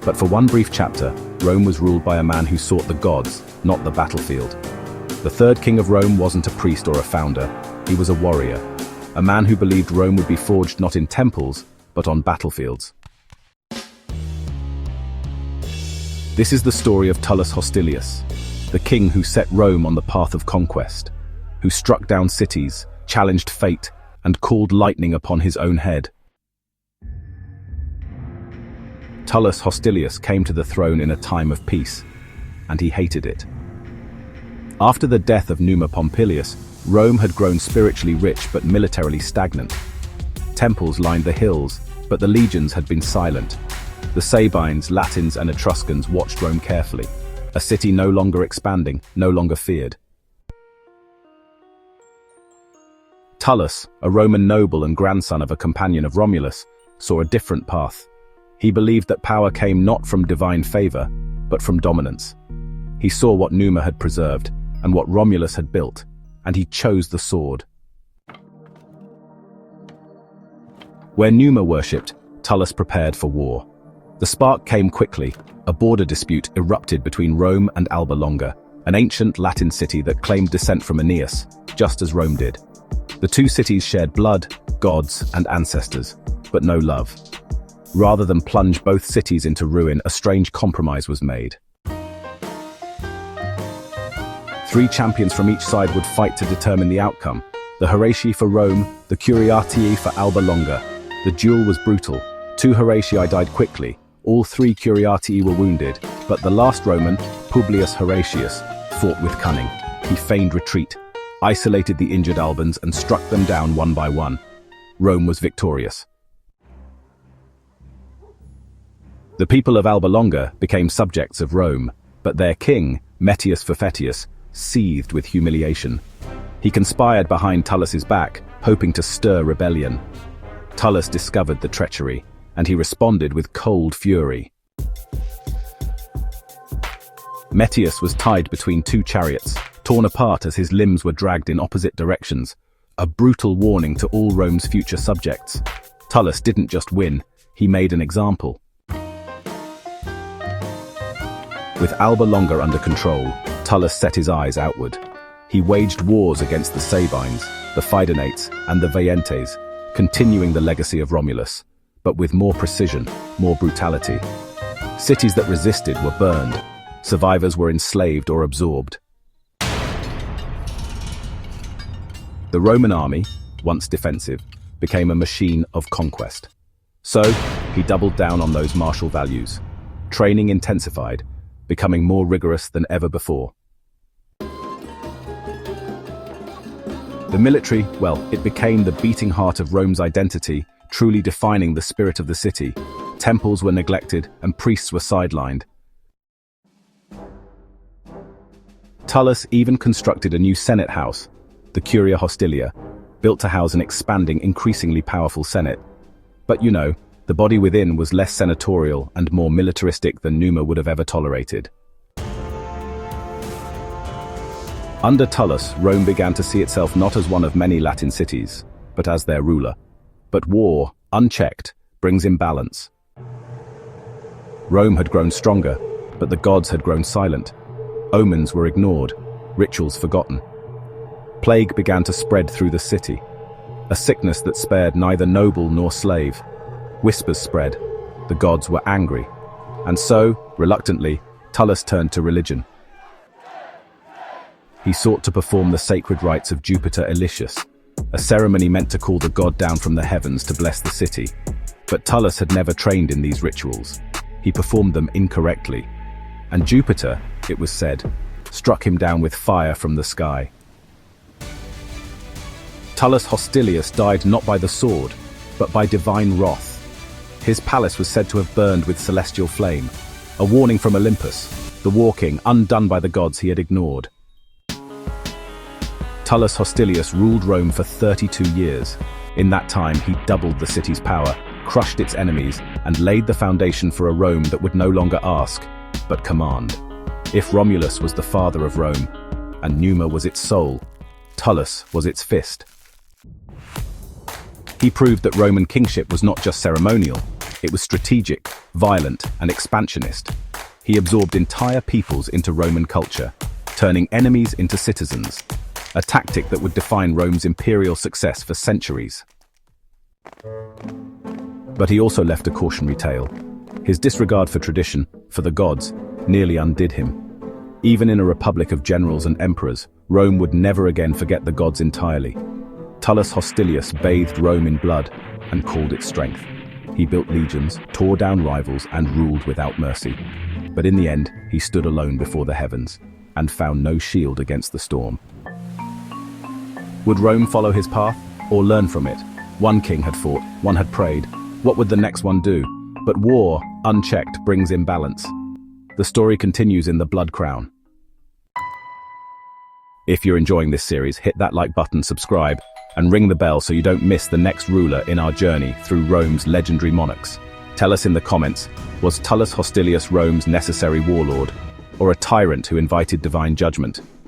But for one brief chapter, Rome was ruled by a man who sought the gods, not the battlefield. The third king of Rome wasn't a priest or a founder, he was a warrior. A man who believed Rome would be forged not in temples, but on battlefields. This is the story of Tullus Hostilius, the king who set Rome on the path of conquest, who struck down cities, challenged fate, and called lightning upon his own head. Tullus Hostilius came to the throne in a time of peace, and he hated it. After the death of Numa Pompilius, Rome had grown spiritually rich but militarily stagnant. Temples lined the hills, but the legions had been silent. The Sabines, Latins, and Etruscans watched Rome carefully, a city no longer expanding, no longer feared. Tullus, a Roman noble and grandson of a companion of Romulus, saw a different path. He believed that power came not from divine favor, but from dominance. He saw what Numa had preserved, and what Romulus had built, and he chose the sword. Where Numa worshipped, Tullus prepared for war. The spark came quickly. A border dispute erupted between Rome and Alba Longa, an ancient Latin city that claimed descent from Aeneas, just as Rome did. The two cities shared blood, gods, and ancestors, but no love. Rather than plunge both cities into ruin, a strange compromise was made. 3 champions from each side would fight to determine the outcome. The Horatii for Rome, the Curiatii for Alba Longa. The duel was brutal. 2 Horatii died quickly. All 3 Curiatii were wounded, but the last Roman, Publius Horatius, fought with cunning. He feigned retreat, isolated the injured Albans, and struck them down one by one. Rome was victorious. The people of Alba Longa became subjects of Rome, but their king, Metius Forfetius, seethed with humiliation. He conspired behind Tullus's back, hoping to stir rebellion. Tullus discovered the treachery, and he responded with cold fury. Metius was tied between 2 chariots, torn apart as his limbs were dragged in opposite directions, a brutal warning to all Rome's future subjects. Tullus didn't just win, he made an example. With Alba Longa under control, Tullus set his eyes outward. He waged wars against the Sabines, the Fidenates, and the Veientes, continuing the legacy of Romulus, but with more precision, more brutality. Cities that resisted were burned. Survivors were enslaved or absorbed. The Roman army, once defensive, became a machine of conquest. So, he doubled down on those martial values. Training intensified, becoming more rigorous than ever before. The military, well, it became the beating heart of Rome's identity, truly defining the spirit of the city. Temples were neglected and priests were sidelined. Tullus even constructed a new senate house, the Curia Hostilia, built to house an expanding, increasingly powerful senate. But you know, the body within was less senatorial and more militaristic than Numa would have ever tolerated. Under Tullus, Rome began to see itself not as one of many Latin cities, but as their ruler. But war, unchecked, brings imbalance. Rome had grown stronger, but the gods had grown silent. Omens were ignored, rituals forgotten. Plague began to spread through the city, a sickness that spared neither noble nor slave. Whispers spread, the gods were angry, and so, reluctantly, Tullus turned to religion. He sought to perform the sacred rites of Jupiter Elicius, a ceremony meant to call the god down from the heavens to bless the city. But Tullus had never trained in these rituals. He performed them incorrectly, and Jupiter, it was said, struck him down with fire from the sky. Tullus Hostilius died not by the sword, but by divine wrath. His palace was said to have burned with celestial flame, a warning from Olympus, the war king undone by the gods he had ignored. Tullus Hostilius ruled Rome for 32 years. In that time, he doubled the city's power, crushed its enemies, and laid the foundation for a Rome that would no longer ask, but command. If Romulus was the father of Rome, and Numa was its soul, Tullus was its fist. He proved that Roman kingship was not just ceremonial, It was strategic, violent, and expansionist. He absorbed entire peoples into Roman culture, turning enemies into citizens, a tactic that would define Rome's imperial success for centuries. But he also left a cautionary tale. His disregard for tradition, for the gods, nearly undid him. Even in a republic of generals and emperors, Rome would never again forget the gods entirely. Tullus Hostilius bathed Rome in blood and called it strength. He built legions, tore down rivals, and ruled without mercy. But in the end, he stood alone before the heavens and found no shield against the storm. Would Rome follow his path or learn from it? One king had fought, one had prayed. What would the next one do? But war, unchecked, brings imbalance. The story continues in the Blood Crown. If you're enjoying this series, hit that like button, subscribe, and ring the bell so you don't miss the next ruler in our journey through Rome's legendary monarchs. Tell us in the comments, was Tullus Hostilius Rome's necessary warlord, or a tyrant who invited divine judgment?